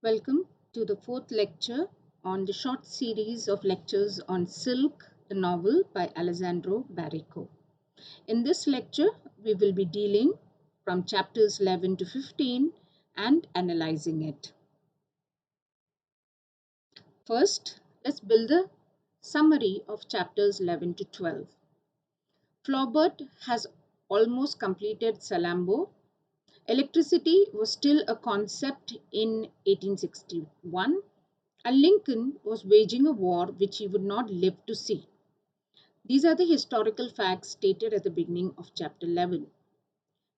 Welcome to the fourth lecture on the short series of lectures on Silk, the novel by Alessandro Barrico. In this lecture, we will be dealing from chapters 11 to 15 and analyzing it. First, let's build a summary of chapters 11 to 12. Flaubert has almost completed Salammbô. Electricity was still a concept in 1861, and Lincoln was waging a war which he would not live to see. These are the historical facts stated at the beginning of chapter 11.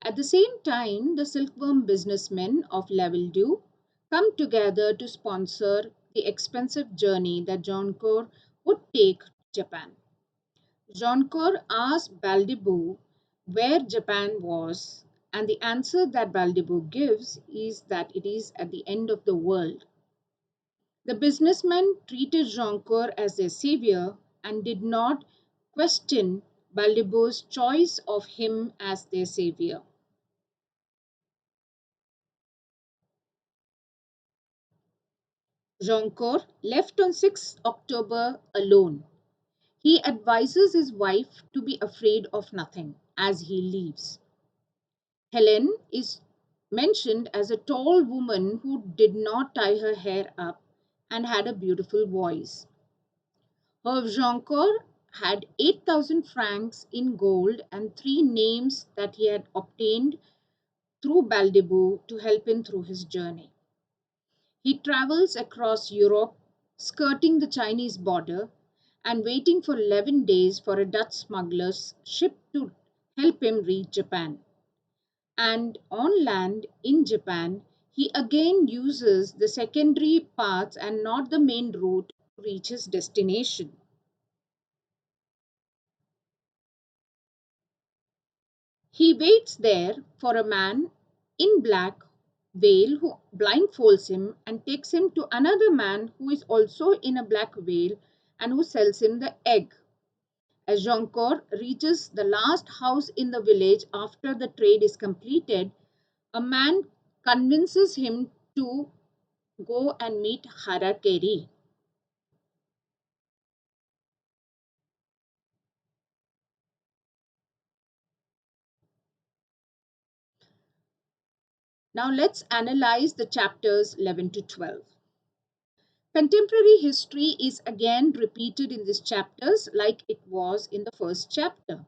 At the same time, the silkworm businessmen of Lavilledieu come together to sponsor the expensive journey that Joncourt would take to Japan. Joncourt asked Baldibou where Japan was, and the answer that Baldibou gives is that it is at the end of the world. The businessmen treated Joncourt as their savior and did not question Baldibou's choice of him as their savior. Joncourt left on 6 October alone. He advises his wife to be afraid of nothing as he leaves. Helen is mentioned as a tall woman who did not tie her hair up and had a beautiful voice. Herve Joncourt had 8,000 francs in gold and three names that he had obtained through Baldibou to help him through his journey. He travels across Europe, skirting the Chinese border and waiting for 11 days for a Dutch smuggler's ship to help him reach Japan. And on land in Japan, he again uses the secondary paths and not the main route to reach his destination. He waits there for a man in black veil who blindfolds him and takes him to another man who is also in a black veil and who sells him the egg. As Joncourt reaches the last house in the village after the trade is completed, a man convinces him to go and meet Harakiri. Now let's analyze the chapters 11 to 12. Contemporary history is again repeated in these chapters like it was in the first chapter.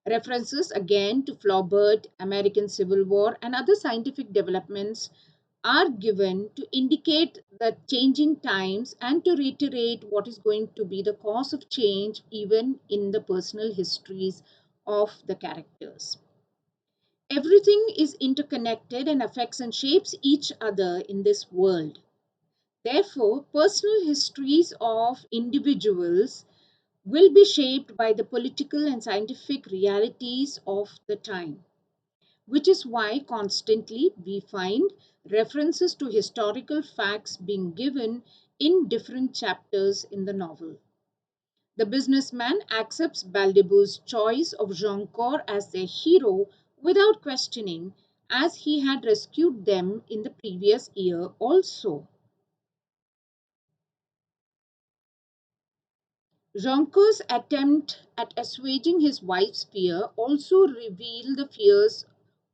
References again to Flaubert, American Civil War, and other scientific developments are given to indicate the changing times and to reiterate what is going to be the cause of change even in the personal histories of the characters. Everything is interconnected and affects and shapes each other in this world. Therefore, personal histories of individuals will be shaped by the political and scientific realities of the time, which is why constantly we find references to historical facts being given in different chapters in the novel. The businessman accepts Baldibou's choice of Joncourt as their hero without questioning, as he had rescued them in the previous year also. Joncourt's attempt at assuaging his wife's fear also reveal the fears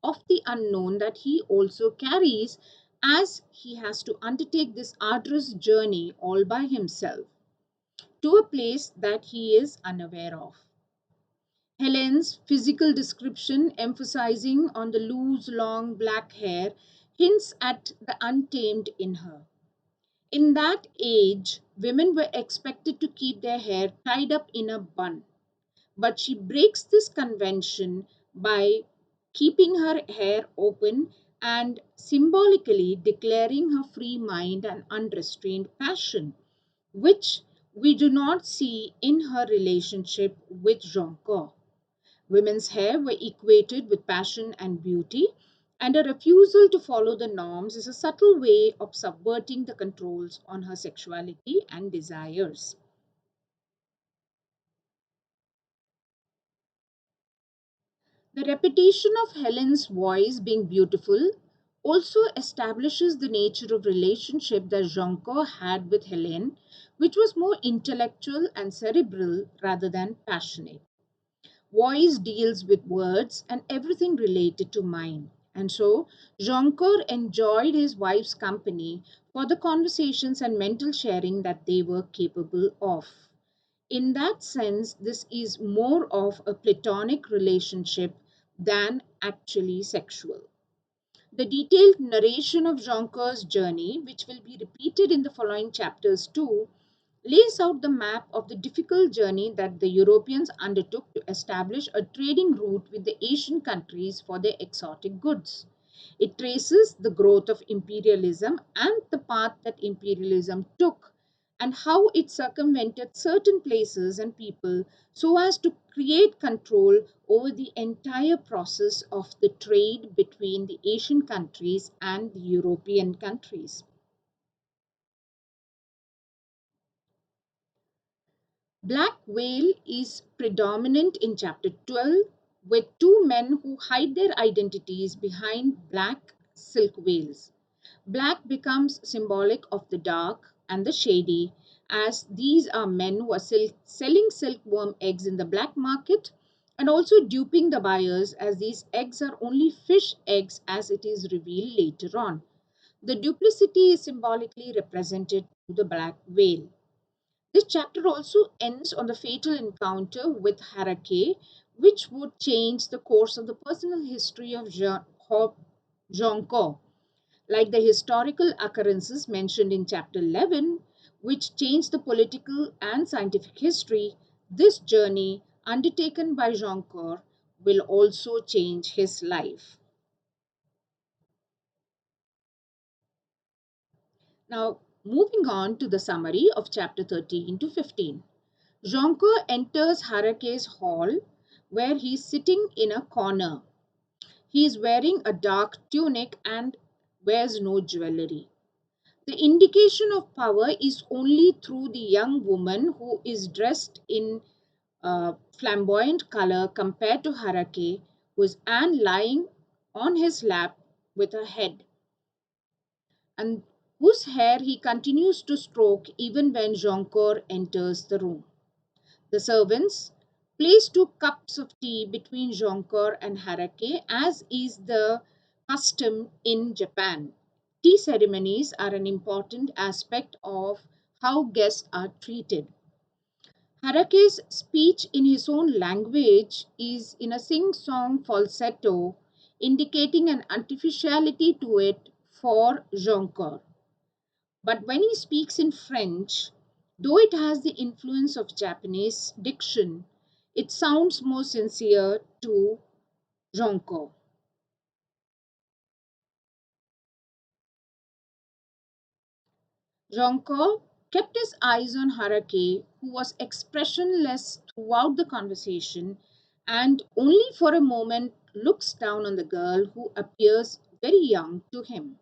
of the unknown that he also carries as he has to undertake this arduous journey all by himself to a place that he is unaware of. Helen's physical description, emphasizing on the loose, long black hair, hints at the untamed in her. In that age, women were expected to keep their hair tied up in a bun, but she breaks this convention by keeping her hair open and symbolically declaring her free mind and unrestrained passion, which we do not see in her relationship with Joncourt. Women's hair were equated with passion and beauty, and a refusal to follow the norms is a subtle way of subverting the controls on her sexuality and desires. The repetition of Helen's voice being beautiful also establishes the nature of relationship that Joncourt had with Helene, which was more intellectual and cerebral rather than passionate. Voice deals with words and everything related to mind. And so, Joncourt enjoyed his wife's company for the conversations and mental sharing that they were capable of. In that sense, this is more of a platonic relationship than actually sexual. The detailed narration of Joncourt's journey, which will be repeated in the following chapters too, lays out the map of the difficult journey that the Europeans undertook to establish a trading route with the Asian countries for their exotic goods. It traces the growth of imperialism and the path that imperialism took, and how it circumvented certain places and people so as to create control over the entire process of the trade between the Asian countries and the European countries. Black veil is predominant in chapter 12, with two men who hide their identities behind black silk veils. Black becomes symbolic of the dark and the shady, as these are men who are selling silkworm eggs in the black market and also duping the buyers, as these eggs are only fish eggs, as it is revealed later on. The duplicity is symbolically represented through the black veil. This chapter also ends on the fatal encounter with Harake, which would change the course of the personal history of Jonko, like the historical occurrences mentioned in chapter 11, which changed the political and scientific history. This journey, undertaken by Joncourt, will also change his life. Now, moving on to the summary of chapter 13 to 15. Joncourt enters Harake's hall, where he is sitting in a corner. He is wearing a dark tunic and wears no jewelry. The indication of power is only through the young woman who is dressed in flamboyant color compared to Harake, who is Anne lying on his lap with her head, and whose hair he continues to stroke even when Joncourt enters the room. The servants place two cups of tea between Joncourt and Harake, as is the custom in Japan. Tea ceremonies are an important aspect of how guests are treated. Harake's speech in his own language is in a sing-song falsetto, indicating an artificiality to it for Joncourt. But when he speaks in French, though it has the influence of Japanese diction, it sounds more sincere to Jonko. Jonko kept his eyes on Harake, who was expressionless throughout the conversation and only for a moment looks down on the girl who appears very young to him.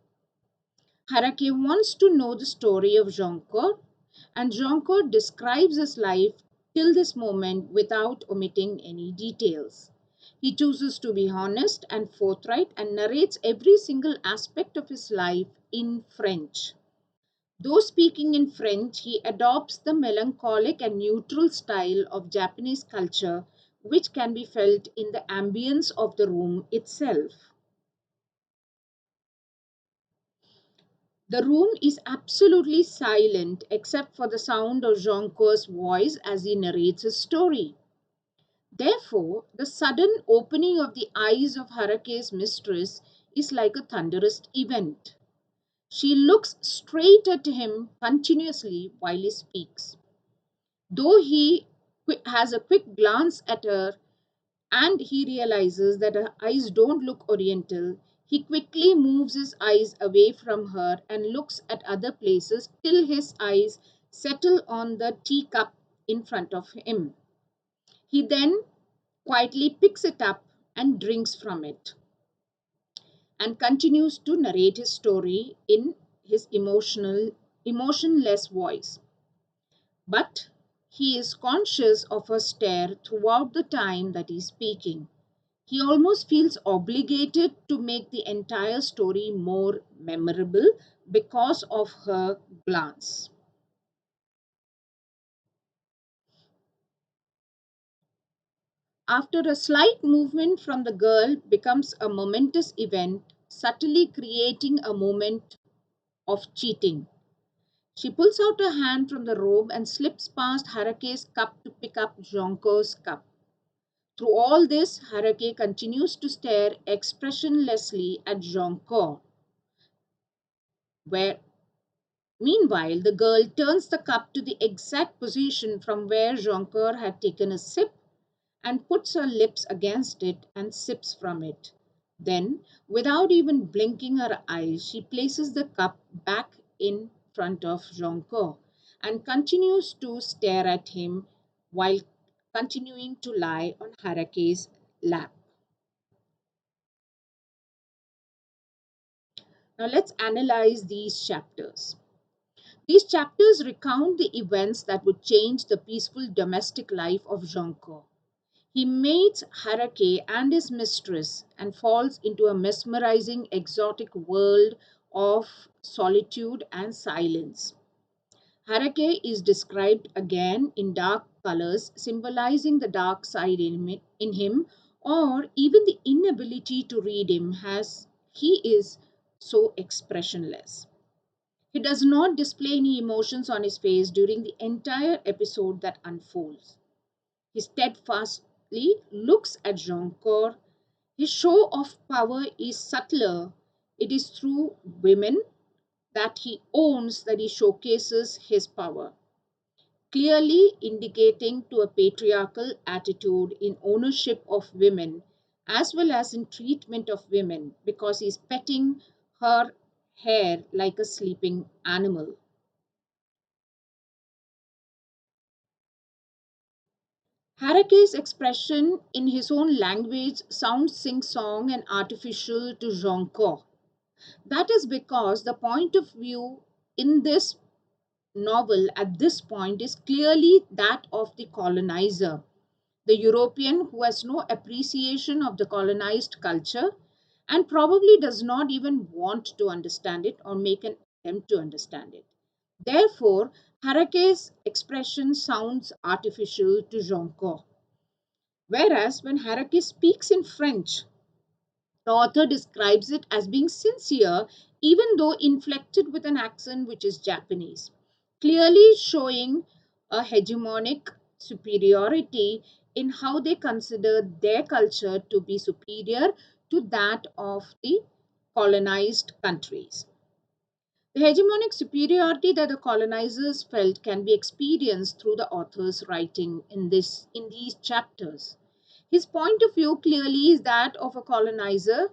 Harake wants to know the story of Jonko, and Jonko describes his life till this moment without omitting any details. He chooses to be honest and forthright and narrates every single aspect of his life in French. Though speaking in French, he adopts the melancholic and neutral style of Japanese culture, which can be felt in the ambience of the room itself. The room is absolutely silent except for the sound of Joncourt's voice as he narrates his story. Therefore, the sudden opening of the eyes of Harake's mistress is like a thunderous event. She looks straight at him continuously while he speaks. Though he has a quick glance at her and he realizes that her eyes don't look oriental, he quickly moves his eyes away from her and looks at other places till his eyes settle on the teacup in front of him. He then quietly picks it up and drinks from it and continues to narrate his story in his emotionless voice. But he is conscious of her stare throughout the time that he is speaking. He almost feels obligated to make the entire story more memorable because of her glance. After a slight movement from the girl becomes a momentous event, subtly creating a moment of cheating. She pulls out a hand from the robe and slips past Harake's cup to pick up Jonko's cup. Through all this, Harake continues to stare expressionlessly at Jonko, where meanwhile the girl turns the cup to the exact position from where Jonko had taken a sip and puts her lips against it and sips from it. Then, without even blinking her eyes, she places the cup back in front of Jonko and continues to stare at him while continuing to lie on Harake's lap. Now, let's analyze these chapters. These chapters recount the events that would change the peaceful domestic life of Jonko. He meets Harake and his mistress and falls into a mesmerizing exotic world of solitude and silence. Harake is described again in dark colors, symbolizing the dark side in him, or even the inability to read him, as he is so expressionless. He does not display any emotions on his face during the entire episode that unfolds. He steadfastly looks at Joncourt. His show of power is subtler. It is through women that he owns that he showcases his power, clearly indicating to a patriarchal attitude in ownership of women as well as in treatment of women because he's petting her hair like a sleeping animal. Harake's expression in his own language sounds sing-song and artificial to Jonko. That is because the point of view in this novel at this point is clearly that of the colonizer, the European who has no appreciation of the colonized culture and probably does not even want to understand it or make an attempt to understand it. Therefore, Harake's expression sounds artificial to Jonko. Whereas when Harake speaks in French, the author describes it as being sincere, even though inflected with an accent which is Japanese, clearly showing a hegemonic superiority in how they consider their culture to be superior to that of the colonized countries. The hegemonic superiority that the colonizers felt can be experienced through the author's writing in these chapters. His point of view clearly is that of a colonizer,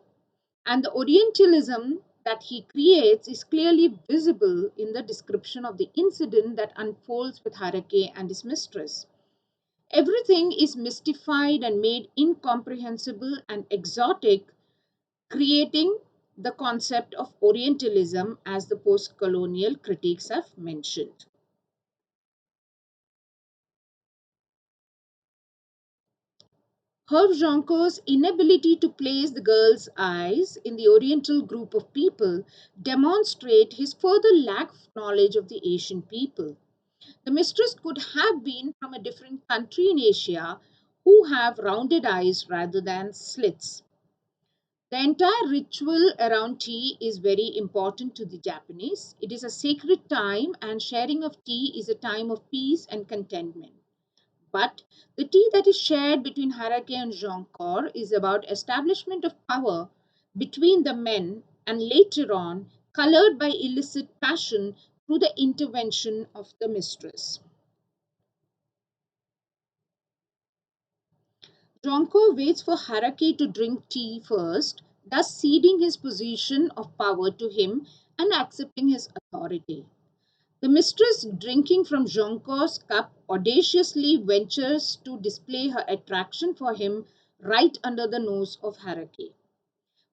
and the Orientalism that he creates is clearly visible in the description of the incident that unfolds with Harake and his mistress. Everything is mystified and made incomprehensible and exotic, creating the concept of Orientalism as the post colonial critics have mentioned. Herve Jonco's inability to place the girl's eyes in the Oriental group of people demonstrate his further lack of knowledge of the Asian people. The mistress could have been from a different country in Asia who have rounded eyes rather than slits. The entire ritual around tea is very important to the Japanese. It is a sacred time, and sharing of tea is a time of peace and contentment. But the tea that is shared between Harake and Joncourt is about establishment of power between the men and later on colored by illicit passion through the intervention of the mistress. Jonko waits for Harake to drink tea first, thus ceding his position of power to him and accepting his authority. The mistress, drinking from Jonko's cup, audaciously ventures to display her attraction for him right under the nose of Harake.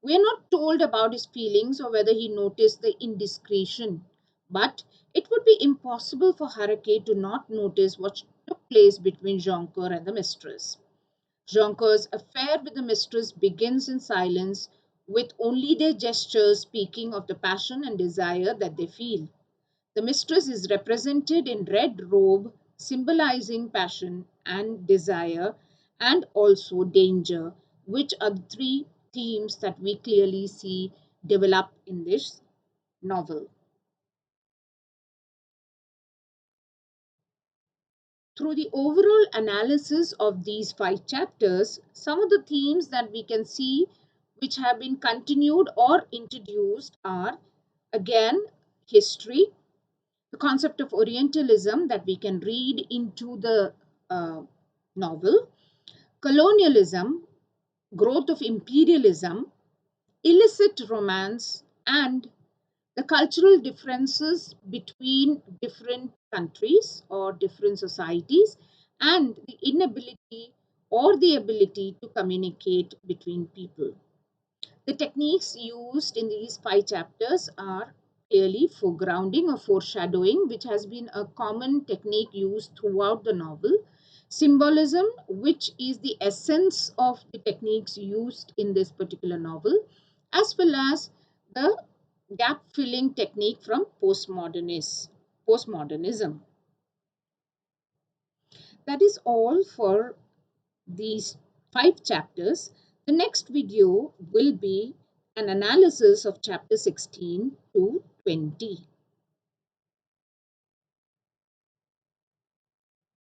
We are not told about his feelings or whether he noticed the indiscretion, but it would be impossible for Harake to not notice what took place between Jonko and the mistress. Joncourt's affair with the mistress begins in silence, with only their gestures speaking of the passion and desire that they feel. The mistress is represented in red robe, symbolizing passion and desire, and also danger, which are the three themes that we clearly see develop in this novel. Through the overall analysis of these five chapters, some of the themes that we can see which have been continued or introduced are again history, the concept of Orientalism that we can read into the uh, novel, colonialism, growth of imperialism, illicit romance, and the cultural differences between different countries or different societies, and the inability or the ability to communicate between people. The techniques used in these five chapters are clearly foregrounding or foreshadowing, which has been a common technique used throughout the novel. Symbolism, which is the essence of the techniques used in this particular novel, as well as the gap filling technique from postmodernism. That is all for these five chapters. The next video will be an analysis of chapter 16 to 20.